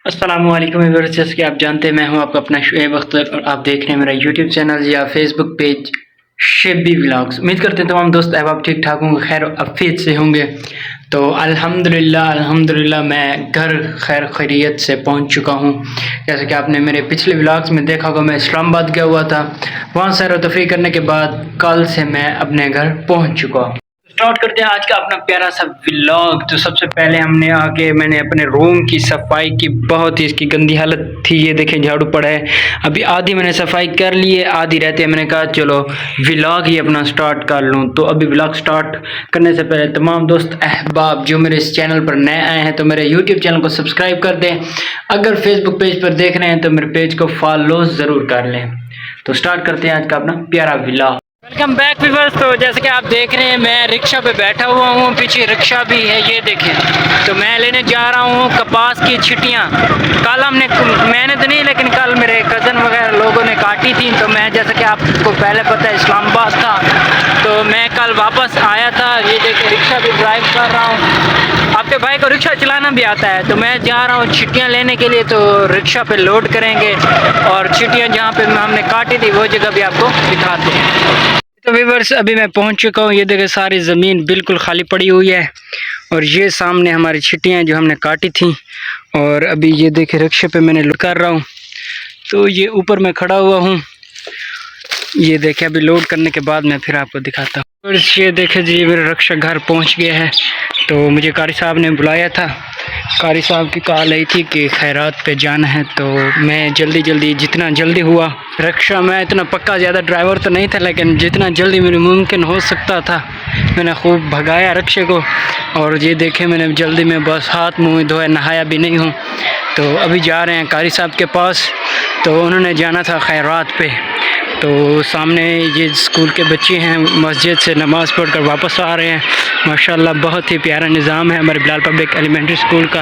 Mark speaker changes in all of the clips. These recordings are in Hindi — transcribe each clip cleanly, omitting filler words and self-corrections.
Speaker 1: अस्सलामुअलैकुम व्यूअर्स, जैसे कि आप जानते हैं मैं हूं आपका अपना शुएब अख्तर और आप देख रहे हैं मेरा यूट्यूब चैनल या फेसबुक पेज शेबी व्लॉग्स। उम्मीद करते हैं तमाम दोस्त अहबाब ठीक ठाक होंगे, खैर आफियत से होंगे। तो अल्हम्दुलिल्लाह मैं घर खैर खैरियत से पहुंच चुका हूं। जैसे कि आपने मेरे पिछले व्लॉग्स में देखा होगा, मैं इस्लामाबाद गया हुआ था। वहां सैर व तफरीह करने के बाद कल से मैं अपने घर पहुँच चुका हूँ। स्टार्ट करते हैं आज का अपना प्यारा सा व्लॉग। तो सबसे पहले मैंने अपने रूम की सफाई की। बहुत ही इसकी गंदी हालत थी, ये देखें झाड़ू पड़ा है। अभी आधी मैंने सफाई कर ली है, आधी रहते हैं मैंने कहा चलो व्लॉग ही अपना स्टार्ट कर लूँ। तो अभी व्लॉग स्टार्ट करने से पहले तमाम दोस्त अहबाब जो मेरे इस चैनल पर नए आए हैं तो मेरे यूट्यूब चैनल को सब्सक्राइब कर दें। अगर फेसबुक पेज पर देख रहे हैं तो मेरे पेज को फॉलो ज़रूर कर लें। तो स्टार्ट करते हैं आज का अपना प्यारा व्लॉग। Welcome back viewers. तो जैसे कि आप देख रहे हैं मैं रिक्शा पे बैठा हुआ हूँ, पीछे रिक्शा भी है, ये देखें। तो मैं लेने जा रहा हूँ कपास की छिटियाँ। कल मैंने तो नहीं, लेकिन कल मेरे कज़न वगैरह लोगों ने काटी थी। तो मैं, जैसा कि आपको पहले पता है, इस्लामाबाद था, तो मैं कल वापस आया था। ये देखें रिक्शा भी ड्राइव कर रहा हूँ। आपके भाई को रिक्शा चलाना भी आता है। तो मैं जा रहा हूँ छिटियाँ लेने के लिए, तो रिक्शा पे लोड करेंगे और छिटियाँ जहाँ पे हमने काटी थी वो जगह भी आपको दिखाते हैं। तो व्यूअर्स अभी मैं पहुंच चुका हूं। ये देखें सारी ज़मीन बिल्कुल खाली पड़ी हुई है और ये सामने हमारी छिटियाँ जो हमने काटी थी। और अभी ये देखें रिक्शे पे मैंने लोड कर रहा हूं। तो ये ऊपर मैं खड़ा हुआ हूं, ये देखें। अभी लोड करने के बाद मैं फिर आपको दिखाता हूँ। और ये देखें जी, मेरा रिक्शा घर पहुँच गया है। तो मुझे कारी साहब ने बुलाया था। कारी साहब की कॉल आई थी कि खैरात पे जाना है। तो मैं जल्दी जितना जल्दी हुआ, रिक्शा मैं इतना पक्का ज़्यादा ड्राइवर तो नहीं था, लेकिन जितना जल्दी मेरे मुमकिन हो सकता था मैंने खूब भगाया रिक्शे को। और ये देखें मैंने जल्दी में बस हाथ मुँह धोए, नहाया भी नहीं हूँ। तो अभी जा रहे हैं कारी साहब के पास। तो उन्होंने जाना था खैरात पे। तो सामने ये स्कूल के बच्चे हैं, मस्जिद से नमाज़ पढ़कर वापस आ रहे हैं। माशाल्लाह बहुत ही प्यारा निज़ाम है हमारे बिलाल पब्लिक एलिमेंट्री स्कूल का।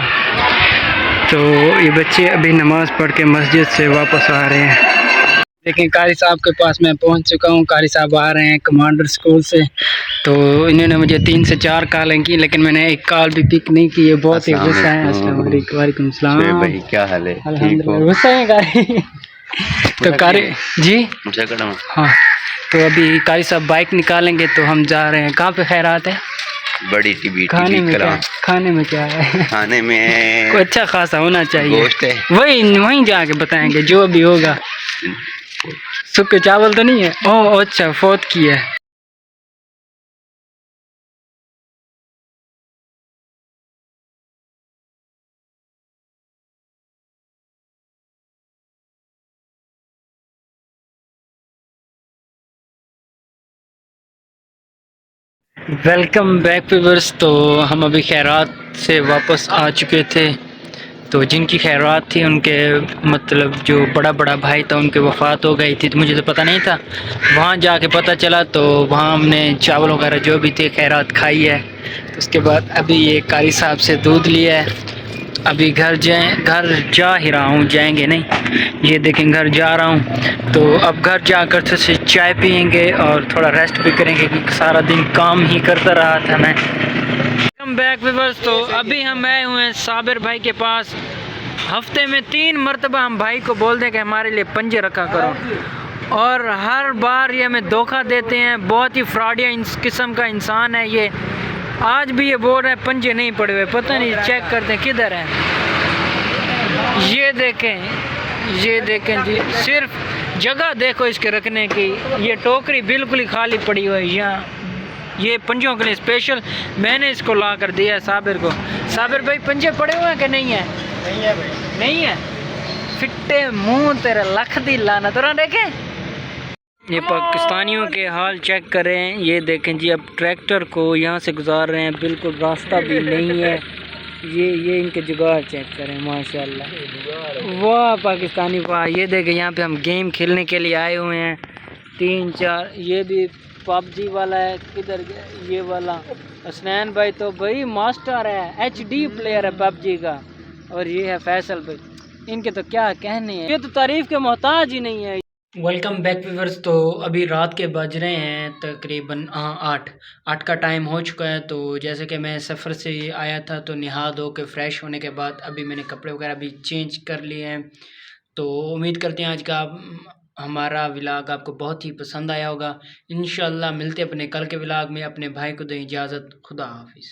Speaker 1: तो ये बच्चे अभी नमाज़ पढ़ के मस्जिद से वापस आ रहे हैं। लेकिन कारी साहब के पास मैं पहुंच चुका हूं। कारी साहब आ रहे हैं कमांडर स्कूल से। तो इन्होंने मुझे 3 से 4 कॉलें की, लेकिन मैंने एक कॉल भी पिक नहीं की। ये बहुत ही गुस्सा है। वालेकुम सलाम भाई, क्या हाल है? अल्हम्दुलिल्लाह। गुस्सा है कारी। तो कारी जी, हाँ। तो अभी कारी साहब बाइक निकालेंगे तो हम जा रहे हैं। कहाँ पे खैरात है? बड़ी टीवी खाने में क्या है? खाने में कोई अच्छा खासा होना चाहिए, गोश्त है। वहीं जाके बताएंगे जो भी होगा। सूखे चावल तो नहीं है? ओह अच्छा, फौत की है। Welcome back viewers. तो हम अभी खैरात से वापस आ चुके थे। तो जिनकी खैरात थी उनके मतलब जो बड़ा भाई था उनके वफ़ात हो गई थी। तो मुझे तो पता नहीं था, वहाँ जाके पता चला। तो वहाँ हमने चावल वगैरह जो भी थे खैरात खाई है। तो उसके बाद अभी ये कारी साहब से दूध लिया है। अभी घर जा ही रहा हूँ, जाएंगे नहीं। ये देखें घर जा रहा हूँ। तो अब घर जाकर से चाय पियेंगे और थोड़ा रेस्ट भी करेंगे क्योंकि सारा दिन काम ही करता रहा था मैं। Welcome back viewers. तो अभी हम आए हुए हैं साबिर भाई के पास। हफ्ते में 3 मरतबा हम भाई को बोल दें कि हमारे लिए पंजे रखा करो, और हर बार ये हमें धोखा देते हैं। बहुत ही फ्रॉडिया इस किस्म का इंसान है ये। आज भी ये बोल रहे हैं पंजे नहीं पड़े हुए, पता नहीं चेक करते हैं किधर हैं। ये देखें जी, सिर्फ जगह देखो इसके रखने की। ये टोकरी बिल्कुल ही खाली पड़ी हुई है यहाँ, ये पंजों के लिए स्पेशल मैंने इसको ला कर दिया है साबिर को। साबिर भाई पंजे पड़े हुए हैं कि नहीं है? नहीं है भाई, नहीं है। फिट्टे मुंह तेरे लख दी लाना। तो ना देखें ये पाकिस्तानियों के हाल चेक करें। ये देखें जी, अब ट्रैक्टर को यहाँ से गुजार रहे हैं, बिल्कुल रास्ता भी नहीं है। ये इनके जुगाड़ चेक करें, माशाल्लाह, वाह पाकिस्तानी वाह। ये देखें यहाँ पे हम गेम खेलने के लिए आए हुए हैं 3-4। ये भी पबजी वाला है, किधर गया ये वाला? हसनैन भाई तो भाई मास्टर है, HD प्लेयर है पबजी का। और ये है फैसल भाई, इनके तो क्या कहने हैं, ये तो तारीफ के मोहताज ही नहीं है। Welcome back viewers. तो अभी रात के बज रहे हैं तकरीबन 8 का टाइम हो चुका है। तो जैसे कि मैं सफ़र से आया था तो नहा धो के फ्रेश होने के बाद अभी मैंने कपड़े वगैरह भी चेंज कर लिए हैं। तो उम्मीद करते हैं आज का हमारा व्लॉग आपको बहुत ही पसंद आया होगा। इंशाल्लाह मिलते हैं अपने कल के व्लॉग में। अपने भाई को दें इजाज़त। खुदा हाफिज़।